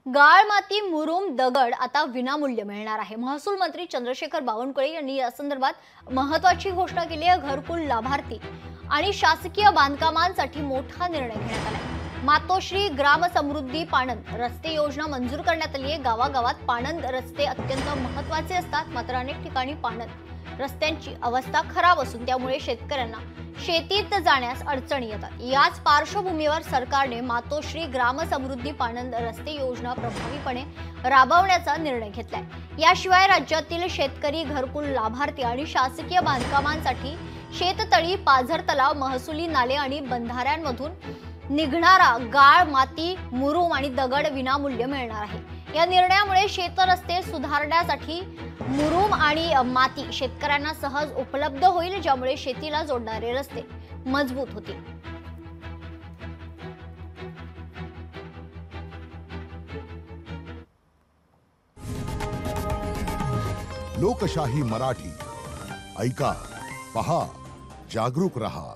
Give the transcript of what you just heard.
गाळ माती मुरुम दगड आता विनामूल्य मिळणार आहे। महसूल मंत्री चंद्रशेखर बावनकुळे यांनी या संदर्भात महत्त्वाची घोषणा केली आहे। घरकुल लाभार्थी आणि शासकीय बांधकामांसाठी मोठा निर्णय घेण्यात आला आहे। मातोश्री ग्राम समृद्धी पाणंद रस्ते योजना मंजूर करण्यात आली आहे। गावागावात पाणंद रस्ते अत्यंत महत्त्वाचे असतात, मात्र अनेक ठिकाणी पाणंद रस्त्यांची अवस्था खराब असून त्यामुळे शेतकऱ्यांना शेतीत जाण्यास अडचणी येतात। याच पार्श्वभूमीवर सरकारने मातोश्री ग्राम समृद्धी पाणंद रस्ते योजना प्रभावीपणे राबवण्याचा निर्णय घेतलाय। याशिवाय राज्यातील शेतकरी, घरकुल लाभार्थी आणि शासकीय बांधकामांसाठी शेततळी, पाझर तलाव, महसुली नाले आणि बंधाऱ्यांमधून निघणारा गाळ, माती, मुरुम आणि दगड विनामूल्य मिळणार आहे। या निर्णयामुळे शेतरस्ते सुधारण्यासाठी मुरुम आणि माती शेतकऱ्यांना सहज उपलब्ध होईल, ज्यामुळे शेतीला जोडणारे रस्ते मजबूत होतील। लोकशाही मराठी ऐका, पहा, जागरूक रहा।